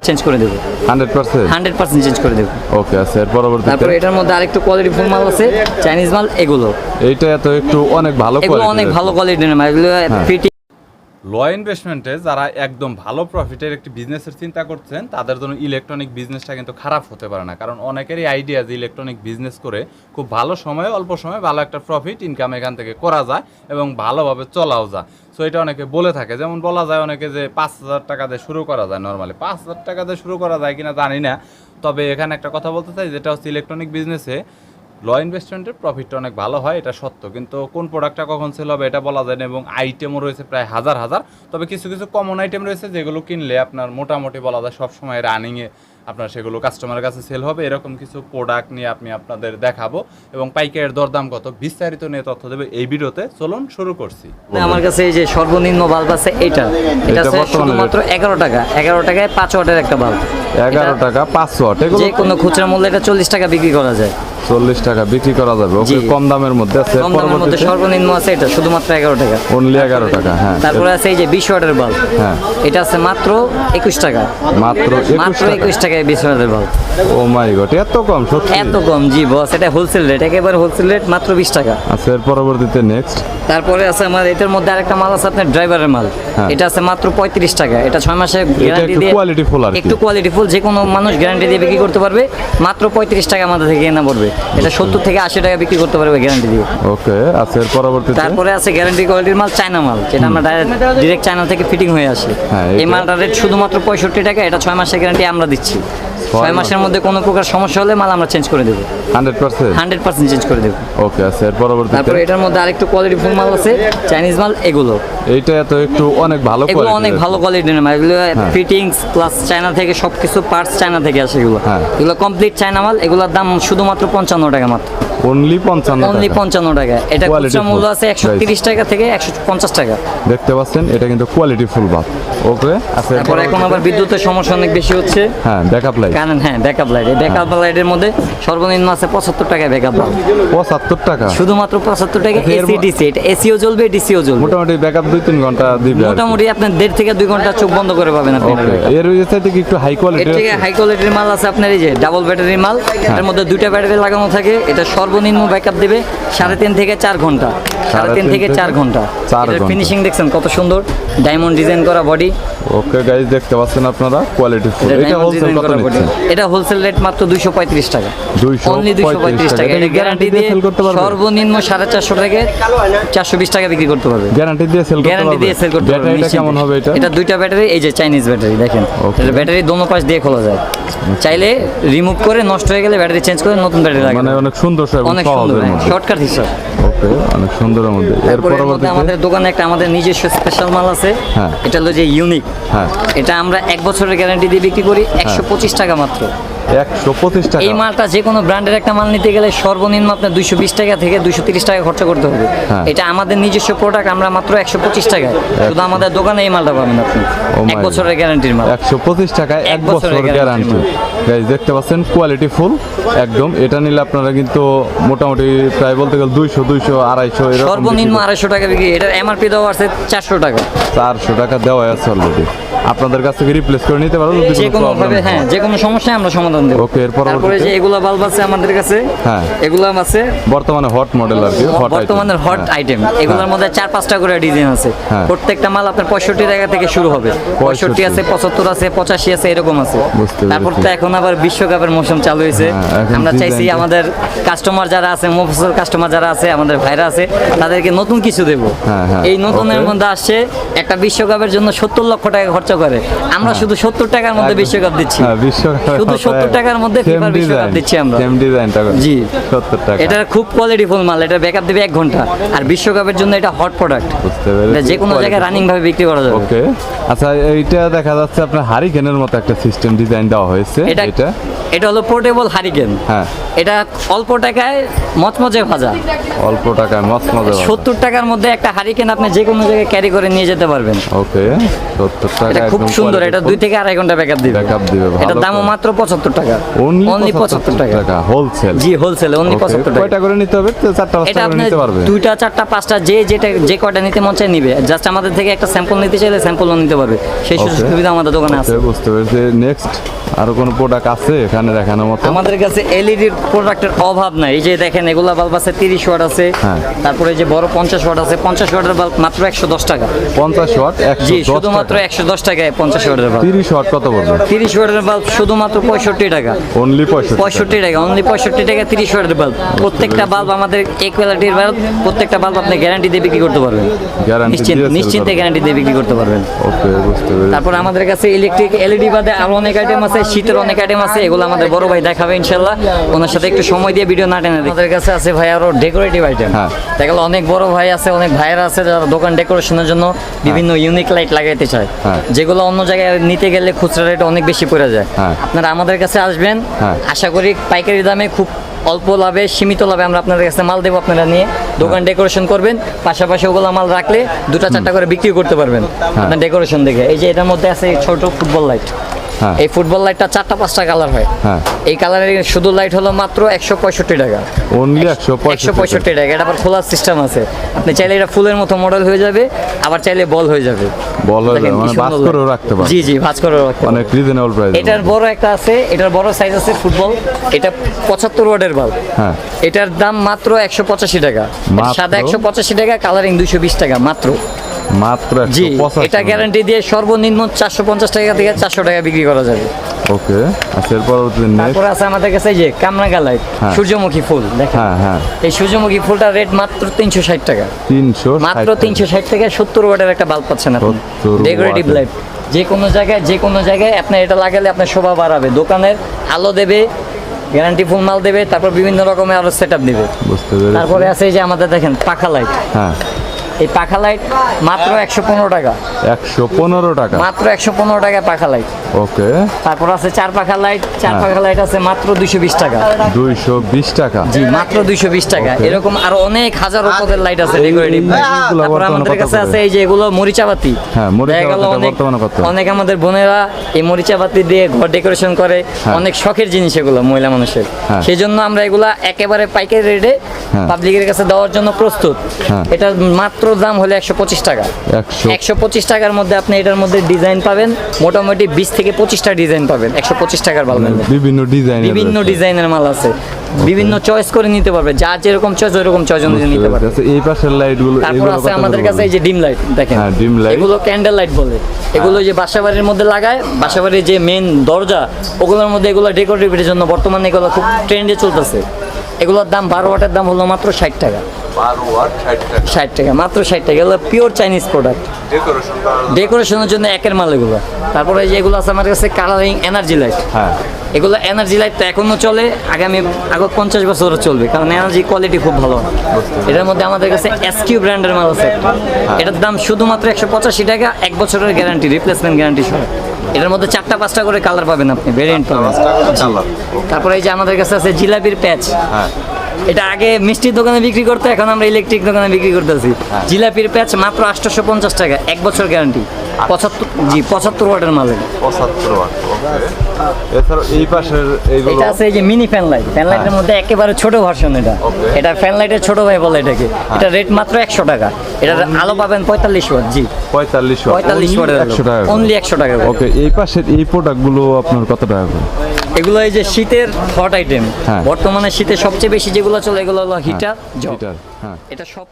Change করে দেবো 100% change করে দেবো। ওকে, আচ্ছা এর পরবর্তীতে তারপরে এটার মধ্যে আরেকটু কোয়ালিটি ফুল মাল আছে, চাইনিজ মাল এগুলো। এইটা তো একটু অনেক ভালো এগুলো অনেক ভালো কোয়ালিটির মাল, এগুলো ফিটিং। লো ইনভেস্টমেন্টে যারা একদম ভালো প্রফিটের একটি বিজনেসের চিন্তা করছেন তাদের জন্য ইলেকট্রনিক বিজনেসটা কিন্তু খারাপ হতে পারে না, কারণ অনেকেরই আইডিয়া যে ইলেকট্রনিক বিজনেস করে খুব ভালো সময়ে অল্প সময়ে ভালো একটা প্রফিট ইনকাম এখান থেকে করা যায় এবং ভালোভাবে চলাও যায়। সো এটা অনেকে বলে থাকে, যেমন বলা যায় অনেকে যে 5,000 টাকা দিয়ে শুরু করা যায়, নর্মালি 5,000 টাকা দিয়ে শুরু করা যায় কিনা জানি না। তবে এখানে একটা কথা বলতে চাই, যেটা হচ্ছে ইলেকট্রনিক বিজনেসে লো ইনভেস্টমেন্টের প্রফিটটা অনেক ভালো হয়, এটা সত্য, কিন্তু কোন প্রোডাক্টটা কখন সেল হবে এটা বলা যায় না, এবং আইটেমও রয়েছে প্রায় হাজার হাজার। তবে কিছু কিছু কমন আইটেম রয়েছে যেগুলো কিনলে আপনার মোটামুটি বলা যায় সবসময় রানিংয়ে আপনার সেগুলো কাস্টমারের কাছে সেল হবে। এরকম কিছু প্রোডাক্ট নিয়ে আমি আপনাদের দেখাবো এবং পাইকারের দরদাম কত বিস্তারিত নিয়ে তথ্য দেবে এই ভিডিওতে। চলুন শুরু করছি। আমার কাছে এই যে সর্বনিম্ন বাল্ব আছে এটা শুধুমাত্র 11 টাকা, 11 টাকায় 5 ওয়াটের একটা বাল্ব। 11 টাকা 5 ওয়াট, এগুলো যে কোনো খুচরা মূল্য এটা 40 টাকা বিক্রি করা যায়। 40 টাকা বিক্রি করা যাবে। ওকে, কম দামের মধ্যে আছে। কম দামের মধ্যে সর্বনিম্ন আছে এটা শুধুমাত্র 11 টাকা, অনলি 11 টাকা। হ্যাঁ, তারপরে আছে এই যে 20 ওয়াটের বাল্ব। হ্যাঁ, এটা আছে মাত্র 21 টাকা, মাত্র 21 টাকায় 20 ওয়াটের বাল্ব। ও মাই গড, এত কম? সত্যি এত কম? জি বস, এটা হোলসেল রেট, একেবারে হোলসেল রেট, মাত্র 20 টাকা। আচ্ছা এর পরবর্তীতে নেক্সট। তারপরে আছে আমার এটার মধ্যে আরেকটা মাল আছে আপনার ড্রাইভারের মাল। এটা আছে মাত্র 35 টাকা, এটা 6 মাসের গ্যারান্টি দিয়ে, কোয়ালিটি ফুল আর একটু কোয়ালিটি ফুল, যে কোনো মানুষ গ্যারান্টি দিয়ে বিক্রি করতে পারবে। মাত্র 35 টাকা আমাদের থেকে কেনা পড়বে, এটা 70 থেকে 80 টাকা বিক্রি করতে পারবে গ্যারান্টি দিয়ে। ওকে, আচ্ছা এর পরবর্তীতে। তারপরে আছে গ্যারান্টি কোয়ালিটির মাল, চায়না মাল, যেটা আমরা ডিরেক্ট চায়না থেকে ফিটিং হয়ে আসে। এই মালটার রেট শুধুমাত্র 65 টাকা, এটা 6 মাসের গ্যারান্টি আমরা দিচ্ছি। 6 মাসের মধ্যে কোনো প্রকার সমস্যা হলে মাল আমরা চেঞ্জ করে দেবো 100% চেঞ্জ করে দেবো। ওকে, আচ্ছা এর পরবর্তীতে। তারপরে এটার মধ্যে আরেকটু কোয়ালিটি ফুল মাল আছে, চাইনিজ মাল এগুলো। এইটা তো একটু অনেক ভালো কোয়ালিটি, এগুলো অনেক ভালো কোয়ালিটির মাল, এগুলো ফিটিংস প্লাস চায়না থেকে সবকিছু পার্টস চায়না থেকে আসে এগুলো। এগুলো কমপ্লিট চায়না মাল, এগুলোর দাম শুধুমাত্র 55 টাকা মাত্র। অনলি 55 টাকা। এটা খুচরা মূল্য আছে 130 টাকা থেকে 150 টাকা। দেখতে পাচ্ছেন এটা কিন্তু কোয়ালিটি ফুল বাল্ব। ওকে, আচ্ছা তারপর এখন আবার বিদ্যুতের সমস্যা অনেক বেশি হচ্ছে। হ্যাঁ, ব্যাকআপ লাইট। কারণ ব্যাকআপ লাইট, এই ব্যাকআপ লাইটের মধ্যে সর্বনিম্ন আছে 75 টাকায় ব্যাকআপ লাইট। 75 টাকা, শুধুমাত্র 75 টাকা। এসি ডিসি, এটা এসিও জ্বলবে ডিসিও জ্বলবে। মোটামুটি ব্যাকআপ 2-3 ঘন্টা দিবে। মোটামুটি আপনার 1.5 থেকে 2 ঘন্টা চোখ বন্ধ করে পাবেন আপনি। এর চাইতে কি একটু হাই কোয়ালিটি? এর থেকে হাই কোয়ালিটির মাল আছে আপনার এই যে ডাবল ব্যাটারি মাল, এর মধ্যে 2টা ব্যাটারি লাগানো থাকে। এটা সর্বনিম্ন ব্যাকআপ দেবে 3.5 থেকে 4 ঘন্টা, 3.5 থেকে 4 ঘন্টা। এর ফিনিশিং দেখছেন কত সুন্দর, ডায়মন্ড ডিজাইন করা বডি। ওকে গাইস, দেখতে পাচ্ছেন আপনারা কোয়ালিটি ফুল। এটা হোলসেল কত নিচ্ছেন? এটা হোলসেল রেট মাত্র 235 টাকা, 235 অনলি 235 টাকা। এটা গ্যারান্টি দিয়ে সেল করতে পারবে। সর্বনিম্ন 450 থেকে 420 টাকা বিক্রি করতে পারবে। গ্যারান্টি দিয়ে সেল করতে পারবে। গ্যারান্টি দিয়ে সেল করতে পারবে। ব্যাটারিটা কেমন হবে এটা? এটা 2টা ব্যাটারি, এই যে চাইনিজ ব্যাটারি দেখেন, এটা ব্যাটারি দোনো পাশ দিয়ে খোলা যায়। চাইলে রিমুভ করে নষ্ট হয়ে গেলে ব্যাটারি চেঞ্জ করে নতুন ব্যাটারি লাগানো। মানে অনেক সুন্দর, অনেক সুন্দর, শর্টকাট হিসাব। ওকে, অনেক সুন্দরের মধ্যে। এর পরবর্তীতে আমাদের দোকানে একটা আমাদের নিজস্ব স্পেশাল মাল আছে। এটা হলো যে ইউনিক। এটা আমরা 1 বছরের গ্যারান্টি দিয়ে বিক্রি করি 125 টাকা মাত্র। 125 টাকা। এই মালটা যে কোনো ব্র্যান্ডের একটা মাল নিতে গেলে সর্বনিম্ন আপনার 220 টাকা থেকে 230 টাকা খরচা করতে হবে। এটা আমাদের নিজস্ব প্রোডাক্ট, আমরা মাত্র 125 টাকায় শুধু আমাদের দোকানে এই মালটা পাবেন আপনি। 1 বছরের গ্যারান্টির মাল 125 টাকায় 1 বছরের গ্যারান্টি। গাইস দেখতে পাচ্ছেন কোয়ালিটি ফুল একদম। এটা নিলে আপনারা কিন্তু মোটামুটি প্রায় বলতে গেলে 200, 250, 250 এরকম। সর্বনিম্ন 250 টাকা বিক্রি। এটার এমআরপি দেওয়া আছে 400 টাকা। 400 টাকা দেওয়া আছে অলরেডি। আপনাদের কাছ থেকে রিপ্লেস করে নিতে পারো যে কোনো ভাবে। হ্যাঁ, যে কোনো সমস্যায় আমরা সমাধান দেব। ওকে, এর তারপরে যে এগুলা বাল্ব আছে আমাদের কাছে। এগুলা আছে বর্তমানে হট মডেল আর কি, বর্তমানে হট আইটেম। এগুলোর মধ্যে 4-5টা করে ডিজাইন আছে। প্রত্যেকটা মাল আপনার 65 টাকা থেকে শুরু হবে। 65 আছে, 75 আছে, 85 আছে, এরকম আছে। তারপর তো এখন আবার বিশ্বকাপের মৌসুম চালু হয়েছে। আমরা চাইছি আমাদের কাস্টমার যারা আছে, মুফসল কাস্টমার যারা আছে, আমাদের ভাইরা আছে, তাদেরকে নতুন কিছু দেব। এই নতুনের মধ্যে আসছে একটা বিশ্বকাপের জন্য 70 লক্ষ টাকা খরচা করে, আমরা শুধু 70 টাকার মধ্যে বিশ্বকাপ দিচ্ছি। শুধু 70 টাকার মধ্যে ফিফা বিশ্বকাপ দিচ্ছি আমরা। সেম ডিজাইনটা জি 70 টাকা। এটা খুব কোয়ালিটি ফুল মাল, এটা ব্যাকআপ দেবে 1 ঘন্টা। আর বিশ্বকাপের জন্য এটা হট প্রোডাক্ট, বুঝতে পেরেছি। যে কোনো জায়গায় রানিং ভাবে বিক্রি করা যাবে। ওকে, আচ্ছা এইটা দেখা যাচ্ছে আপনার হারিকেনের মতো একটা সিস্টেম ডিজাইন দেওয়া হয়েছে। এটা হলো পোর্টেবল হারিকেন। এটা অল্প টাকায় মচমচে ভাজা। অল্প টাকায় মচমচে ভাজা। 70 টাকার মধ্যে একটা হারিকেন আপনি যে কোনো জায়গায় ক্যারি করে নিয়ে যেতে পারবেন। ওকে, 70 টাকা। এটা খুব একদম সুন্দর, quality এটা full। 2 থেকে 2.5 ঘন্টা ব্যাকআপ দিবে। Backup দিবে, ভালো এটার দামও তো। মাত্র 75 টাকা। অনলি 75 টাকা। হোলসেল। জি, হোলসেলে অনলি 75 টাকা। কয়টা করে নিতে হবে? 4টা 5টা এটা করে আপনি নিতে পারবে। 2টা 4টা 5টা যে কয়টা নিতে মন চায় নিবে। জাস্ট আমাদের থেকে একটা স্যাম্পল নিতে চাইলে স্যাম্পলও নিতে পারবে। সেই সুযোগ Okay. সুবিধা আমাদের দোকানে আছে। বুঝতে পেরেছি। নেক্সট আরো কোনো প্রোডাক্ট আছে এখানে দেখানোর মতো? আমাদের কাছে এলইডি প্রোডাক্টের অভাব নাই। এই যে দেখেন এগুলা বাল্ব আছে 30 ওয়াট আছে, হ্যাঁ। তারপরে যে বড় 50 ওয়াট আছে। 50 ওয়াটের বাল্ব মাত্র 110 টাকা। 50 ওয়াট 110 জি, শুধুমাত্র 110 টাকায় 50 ওয়াটের বাল্ব। 30 ওয়াট কত পড়বে? 30 ওয়াটের বাল্ব শুধুমাত্র 65 টাকা। অনলি 65 টাকা, অনলি 65 টাকা 30 ওয়াটের বাল্ব। প্রত্যেকটা বাল্ব আমাদের এই কোয়ালিটির বাল্ব, প্রত্যেকটা বাল্ব আপনি গ্যারান্টি দিয়ে বিক্রি করতে পারবেন। Guarantee দিয়ে sell নিশ্চিন্তে করবেন। গ্যারান্টি দিয়ে বিক্রি করতে পারবেন। ওকে, বুঝতে পেরেছি। তারপর আমাদের কাছে ইলেকট্রিক এলইডি বাদে আরো অনেক আইটেম আছে, শীতের অনেক আইটেম আছে। এগুলো আমাদের বড় ভাই দেখাবে ইনশাল্লাহ। ওনার সাথে একটু সময় দিয়ে ভিডিও না টেনে দেখি। আমাদের কাছে আছে ভাই আরো ডেকোরেটিভ আইটেম। হ্যাঁ। দেখলো অনেক বড় ভাই আছে, অনেক ভাইয়েরা আছে যারা দোকান ডেকোরেশনের জন্য বিভিন্ন ইউনিক লাইট লাগাইতে চায়, হ্যাঁ। যেগুলো অন্য জায়গায় নিতে গেলে খুচরা রেট অনেক বেশি পড়ে যায়। হ্যাঁ। আপনারা আমাদের কাছে আসবেন, হ্যাঁ। আশা করি পাইকারি দামে খুব অল্প লাভে, সীমিত লাভে আমরা আপনাদের কাছে মাল দেবো। আপনারা নিয়ে দোকান ডেকোরেশন করবেন, পাশাপাশি ওগুলো মাল রাখলে 2টা 4টা করে বিক্রি করতে পারবেন আপনার ডেকোরেশন দেখে। এই যে এটার মধ্যে আছে এই ছোট ফুটবল লাইট। হ্যাঁ। এই ফুটবল লাইটটা 4টা 5টা কালার হয়। হ্যাঁ। এই কালারের শুধু লাইট হলো মাত্র 165 টাকা। অনলি 165 165 টাকা। এটা আবার খোলার সিস্টেম আছে, আপনি চাইলে এটা ফুলের মতো মডেল হয়ে যাবে, আবার চাইলে বল হয়ে যাবে। বল হয়ে দেখেন যাবে, কি মানে সুন্দর বাস করেও light। রাখতে পারবে। জি জি, ভাঁজ করে রাখতে পারবে। অনেক রিজনেবল প্রাইস। এটার বড় একটা আছে, এটার বড় সাইজ আছে ফুটবল। এটা 75 ওয়াটের বাল্ব। হ্যাঁ। এটার দাম মাত্র 185 টাকা। মাত্র? সাদা 185 টাকা, কালারিং 220 টাকা মাত্র। মাত্র জি, 185। এটা গ্যারান্টি দিয়ে সর্বনিম্ন 450 টাকা থেকে 400 টাকা বিক্রি করা যাবে। ওকে, আচ্ছা এর পরবর্তী নেক্সট। তারপর আছে আমাদের কাছে এই যে কামরাঙ্গা লাইট, হ্যাঁ। সূর্যমুখী ফুল দেখেন। হ্যাঁ হ্যাঁ, এই সূর্যমুখী ফুলটার রেট মাত্র 360 টাকা। 360 মাত্র 360 টাকা 70 ওয়াটের একটা বাল্ব পাচ্ছেন আপনি। 70 ডেকোরেটিভ ওয়াটের। লাইট যে কোনো জায়গায় আপনি এটা লাগালে আপনার শোভা বাড়াবে, দোকানের আলো দেবে, গ্যারান্টি ফুল মাল দেবে, তারপর বিভিন্ন রকমের আরো সেটআপ দিবে। বুঝতে পেরেছি। তারপরে আছে এই যে আমাদের দেখেন পাখা লাইট। হ্যাঁ, এই পাখা লাইট মাত্র 115 টাকা। 115 টাকা। মাত্র 115 টাকা পাখা লাইট। ওকে, তারপর আছে চার পাখা লাইট। চার হ্যাঁ। পাখা লাইট আছে মাত্র 220 টাকা। 220 টাকা। জি, মাত্র 220 টাকা। Okay. এরকম আরো অনেক হাজারো পদের লাইট আছে ডেকোরেটিভ। এইগুলো তারপর বর্তমানে আমাদের কত কাছে করে? আছে এই যে এগুলো মরিচাবাতি। হ্যাঁ, মরিচা দেখা গেল বাতিটা অনেক বর্তমানে কত? অনেক আমাদের বোনেরা এই মরিচাবাতি দিয়ে ঘর ডেকোরেশন করে, হ্যাঁ। অনেক শখের জিনিস এগুলো মহিলা মানুষের। হ্যাঁ। সেই জন্য আমরা এগুলা একেবারে পাইকারি রেটে হ্যাঁ। পাবলিকের কাছে দেওয়ার জন্য প্রস্তুত। হ্যাঁ। এটার মাত্র দাম হলো 125 টাকা। 100 125 টাকার মধ্যে আপনি এটার মধ্যে ডিজাইন পাবেন মোটামুটি 20 থেকে 25টা ডিজাইন পাবেন 125 টাকার বাল্বের মধ্যে। বিভিন্ন ডিজাইন, বিভিন্ন ডিজাইনের মাল আছে, বিভিন্ন চয়েস করে নিতে পারবে, যার যেরকম চয়েস ওইরকম চয়েস অনুযায়ী নিতে পারবে। এই পাশের লাইট গুলো, তারপর আছে আমাদের কাছে এই যে ডিম লাইট দেখেন। হ্যাঁ, dim light। এগুলো ক্যান্ডেল লাইট বলে। এগুলো যে বাসাবাড়ির মধ্যে লাগায়, বাসাবাড়ির যে মেন দরজা ওগুলোর মধ্যে এগুলো ডেকোরেটিভের জন্য বর্তমানে এগুলো খুব ট্রেন্ডে চলতেছে। এগুলোর দাম 12 ওয়াটের দাম হলো মাত্র 60 টাকা। 12 ওয়াট 60 টাকা। 60 টাকা, মাত্র 60 টাকা। এগুলো পিওর চাইনিজ প্রোডাক্ট, ডেকোরেশনের জন্য একের মাল এগুলো। তারপরে এই যে এগুলো আছে আমার কাছে কালারিং এনার্জি লাইট। হ্যাঁ, এগুলো এনার্জি লাইট তো এখনো চলে, আগামী 50 বছর চলবে, কারণ এনার্জি কোয়ালিটি খুব ভালো। এটার মধ্যে আমাদের কাছে এসকিউ ব্র্যান্ডের মাল আছে একটা। এটার দাম শুধুমাত্র 185 টাকা, 1 বছরের গ্যারান্টি, রিপ্লেসমেন্ট গ্যারান্টি সহ। এটার মধ্যে 4টা 5টা করে কালার পাবেন আপনি, ভেরিয়েন্ট পাবেন। তারপরে এই যে আমাদের কাছে আছে জিলাপির প্যাচ। হ্যাঁ, এটা আগে মিষ্টির দোকানে বিক্রি করতে, এখন আমরা ইলেকট্রিক দোকানে বিক্রি করতেছি। জিলাপির প্যাচ মাত্র 850 টাকা, 1 বছর গ্যারান্টি। 75 ওয়াটের মাল। 75 ওয়াট। ওকে, এছাড়া এই পাশের এইগুলো এটা আছে এই যে মিনি ফ্যান লাইট। ফ্যান লাইটের মধ্যে একেবারে ছোট ভার্সন এটা। Okay. এটা ফ্যান লাইটের ছোট ভাই বলে এটাকে। এটা রেট মাত্র 100 টাকা। এটার আলো পাবেন 45 ওয়াট। জি, 45 ওয়াট। 45 ওয়াটের 100 টাকা। অনলি 100 টাকা করে। ওকে, এই পাশের এই প্রোডাক্ট গুলো আপনার কত টাকা করে? এগুলো এই যে শীতের হট আইটেম। হ্যাঁ। বর্তমানে শীতে সবচেয়ে বেশি যেগুলো চলে এগুলো হলো হিটার, জগ। হিটার, হ্যাঁ। এটা সব